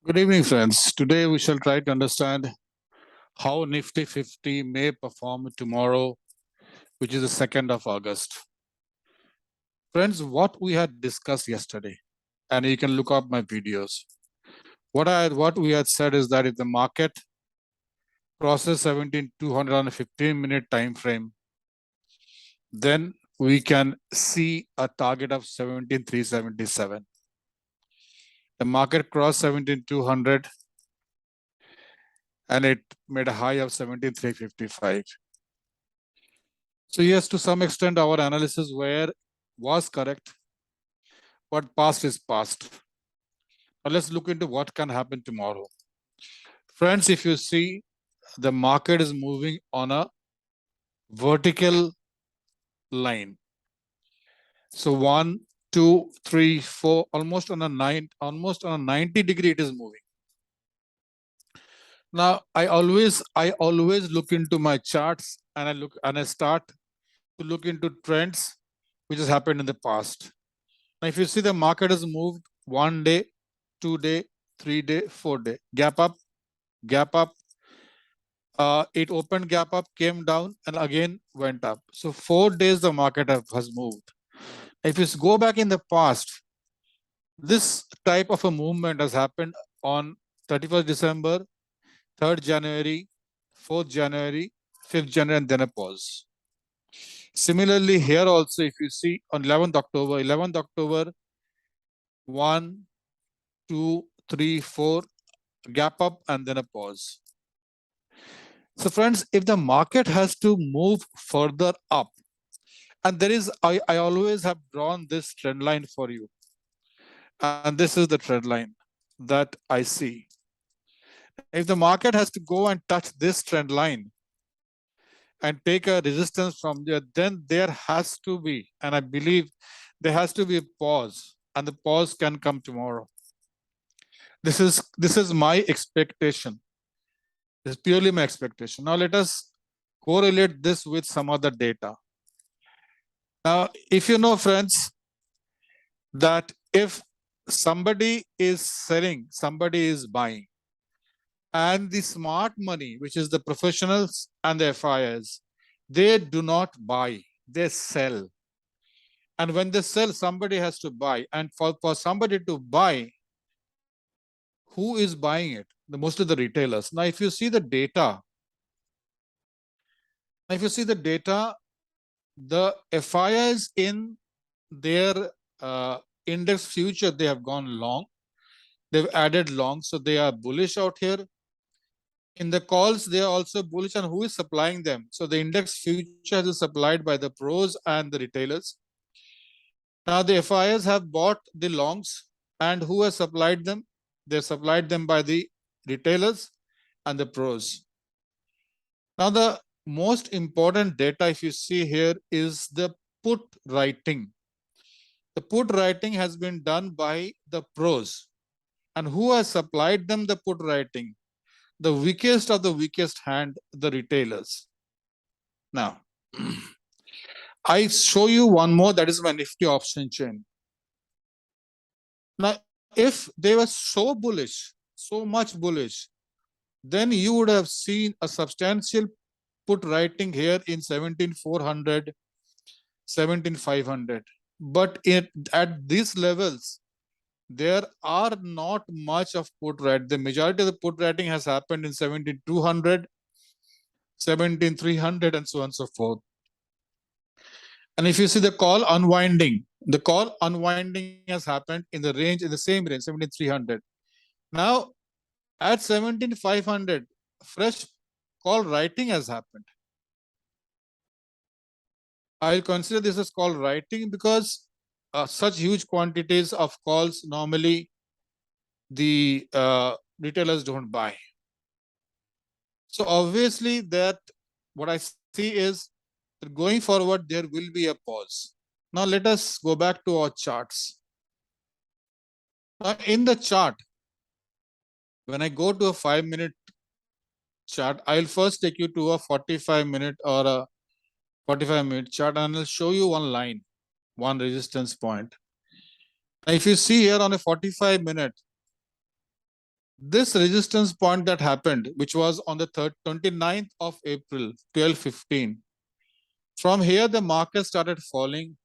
Good evening, friends. Today we shall try to understand how Nifty 50 may perform tomorrow, which is the 2nd of August. Friends, what we had discussed yesterday, and you can look up my videos. What we had said is that if the market crosses 17,200 on a 15-minute time frame, then we can see a target of 17,377. The market crossed 17,200 and it made a high of 17,355. So yes, to some extent, our analysis was correct, but past is past. Now let's look into what can happen tomorrow. Friends, if you see, the market is moving on a vertical line. So 1, 2, 3, 4, almost on a 90-degree it is moving. Now I always look into my charts and I start to look into trends which has happened in the past. Now, if you see, the market has moved 1 day, 2 day, 3 day, 4 day, gap up. It opened gap up, came down, and again went up. So 4 days the market has moved. If you go back in the past, this type of a movement has happened on 31st December, 3rd January, 4th January, 5th January, and then a pause. Similarly, here also, if you see on 11th October, 1, 2, 3, 4, gap up, and then a pause. So friends, if the market has to move further up, and there is, I always have drawn this trend line for you. And this is the trend line that I see. If the market has to go and touch this trend line and take a resistance from there, then there has to be, and I believe there has to be a pause, and the pause can come tomorrow. This is my expectation. This is purely my expectation. Now let us correlate this with some other data. Now, if you know, friends, that if somebody is selling, somebody is buying, and the smart money, which is the professionals and the FIs, they do not buy, they sell. And when they sell, somebody has to buy. And for somebody to buy, who is buying it? Mostly the retailers. Now, if you see the data, the FIs in their index future, they have gone long. They've added long, so they are bullish out here. In the calls, they are also bullish, and who is supplying them? So the index future is supplied by the pros and the retailers. Now the FIs have bought the longs, and who has supplied them? They supplied them by the retailers and the pros. Now the most important data, if you see here, is the put writing. The put writing has been done by the pros. And who has supplied them the put writing? The weakest of the weakest hand, the retailers. Now, I show you one more, that is my Nifty option chain. Now, if they were so bullish, so much bullish, then you would have seen a substantial put writing here in 17,400, 17,500. But at these levels, there are not much of put writing. The majority of the put writing has happened in 17,200, 17,300, and so on and so forth. And if you see the call unwinding has happened in the range, in the same range, 17,300. Now, at 17,500, fresh call writing has happened. I'll consider this as call writing because such huge quantities of calls normally the retailers don't buy. So obviously that what I see is that going forward, there will be a pause. Now let us go back to our charts. Now in the chart, when I go to a 5-minute chart, I'll first take you to a 45-minute or a 45-minute chart, and I'll show you one line, one resistance point. Now, if you see here on a 45-minute, this resistance point that happened, which was on the 29th of April, 12:15, from here the market started falling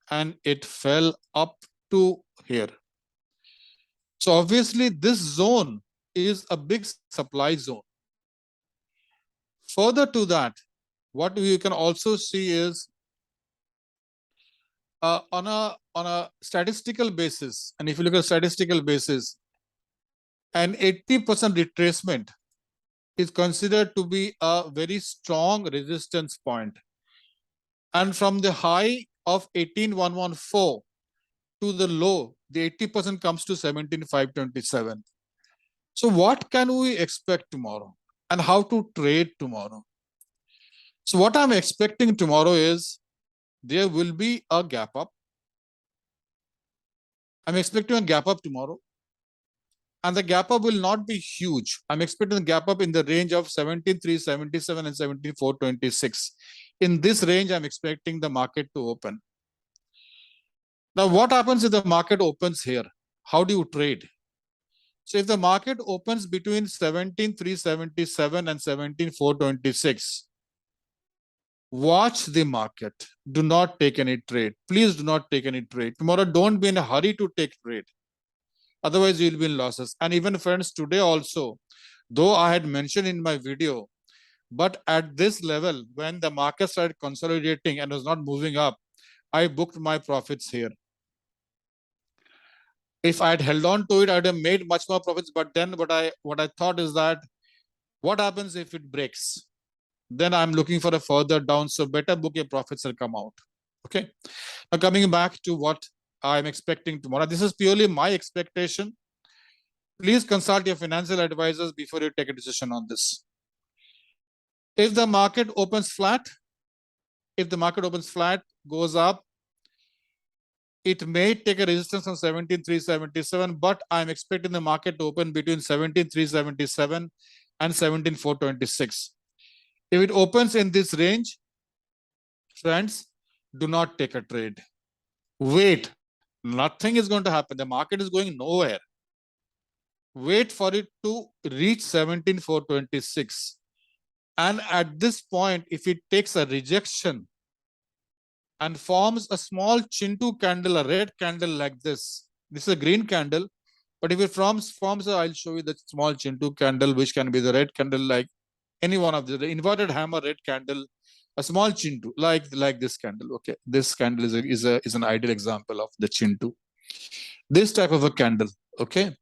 and it fell up to here. So obviously this zone is a big supply zone. Further to that, what you can also see is on a statistical basis, and if you look at statistical basis, an 80% retracement is considered to be a very strong resistance point. And from the high of 18,114 to the low, the 80% comes to 17,527. So what can we expect tomorrow and how to trade tomorrow? So what I'm expecting tomorrow is there will be a gap up. I'm expecting a gap up tomorrow. And the gap up will not be huge. I'm expecting the gap up in the range of 17,377 and 17,426. In this range, I'm expecting the market to open. Now, what happens if the market opens here? How do you trade? So if the market opens between 17,377 and 17,426, watch the market. Do not take any trade. Please do not take any trade. Tomorrow, don't be in a hurry to take trade. Otherwise, you will be in losses. And even friends, today also, though I had mentioned in my video, but at this level, when the market started consolidating and was not moving up, I booked my profits here. If I had held on to it, I would have made much more profits. But then what I thought is that what happens if it breaks? Then I'm looking for a further down. So better book your profits and come out. Okay. Now coming back to what I'm expecting tomorrow. This is purely my expectation. Please consult your financial advisors before you take a decision on this. If the market opens flat, goes up, it may take a resistance on 17,377, but I'm expecting the market to open between 17,377 and 17,426. If it opens in this range, friends, do not take a trade. Wait, nothing is going to happen. The market is going nowhere. Wait for it to reach 17,426. And at this point, if it takes a rejection and forms a small Chintu candle, a red candle like this, this is a green candle, but if it forms I'll show you the small Chintu candle, which can be the red candle, like any one of the inverted hammer red candle, a small Chintu, like this candle. Okay, this candle is an ideal example of the Chintu. This type of a candle. Okay,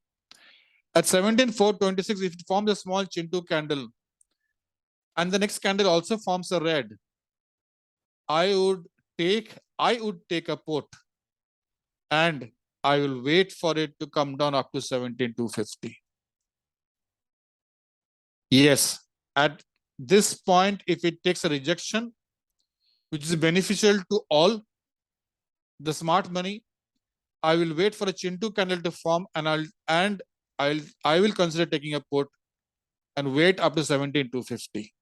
at 17,426, if it forms a small Chintu candle, and the next candle also forms a red, I would take a put and I will wait for it to come down up to 17,250. Yes, at this point, if it takes a rejection, which is beneficial to all the smart money, I will wait for a Chintu candle to form and I will consider taking a put and wait up to 17,250.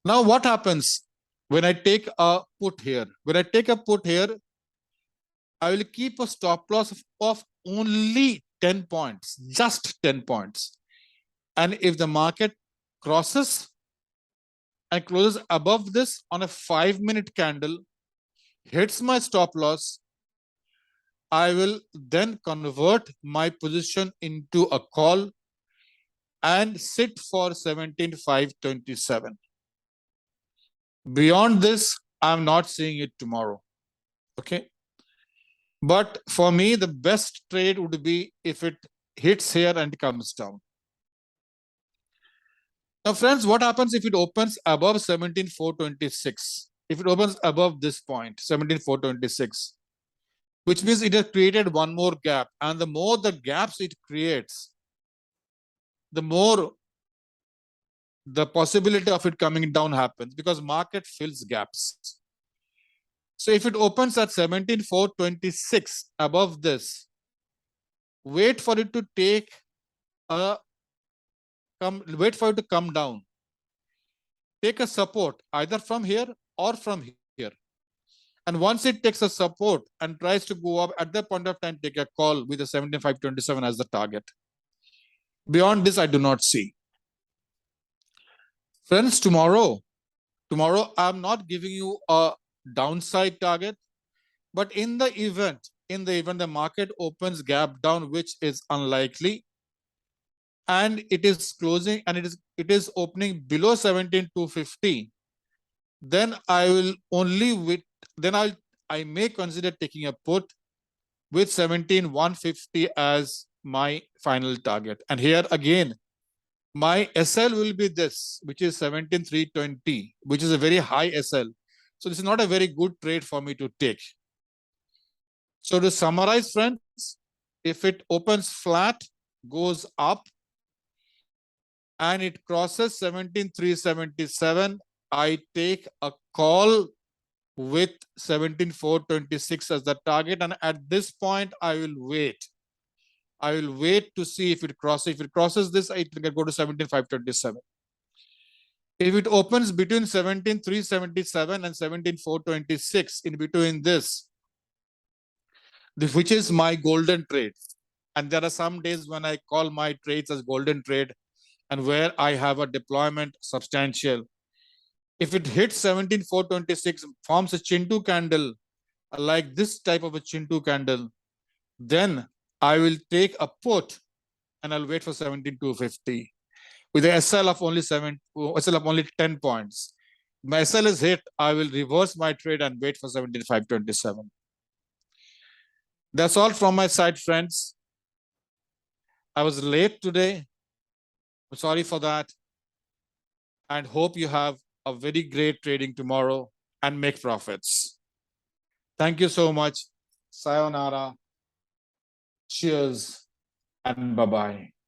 Now, what happens when I take a put here? When I take a put here, I will keep a stop loss of only 10 points, just 10 points. And if the market crosses and closes above this on a 5-minute candle, hits my stop loss, I will then convert my position into a call and sit for 17,527. Beyond this, I'm not seeing it tomorrow. Okay. But for me, the best trade would be if it hits here and comes down. Now, friends, what happens if it opens above 17,426? If it opens above this point, 17,426, which means it has created one more gap. And the more the gaps it creates, the more the possibility of it coming down happens, because market fills gaps. So if it opens at 17,426 above this, wait for it to come down. Take a support either from here or from here. And once it takes a support and tries to go up, at that point of time, take a call with a 17,527 as the target. Beyond this, I do not see. Friends, tomorrow, I'm not giving you a downside target, but in the event the market opens gap down, which is unlikely, and it is closing and it is opening below 17,250, then I will only I may consider taking a put with 17,150 as my final target. And here again, my SL will be this, which is 17,320, which is a very high SL. So this is not a very good trade for me to take. So to summarize, friends, if it opens flat, goes up, and it crosses 17,377, I take a call with 17,426 as the target. And at this point, I will wait. I will wait to see if it crosses. If it crosses this, I can go to 17,527. If it opens between 17,377 and 17,426, in between this, which is my golden trade. And there are some days when I call my trades as golden trade and where I have a deployment substantial. If it hits 17,426, forms a Chintu candle, like this type of a Chintu candle, then I will take a put and I'll wait for 17,250 with a SL of only 10 points. My SL is hit, I will reverse my trade and wait for 17,527. That's all from my side, friends. I was late today. I'm sorry for that. And hope you have a very great trading tomorrow and make profits. Thank you so much. Sayonara. Cheers and bye-bye.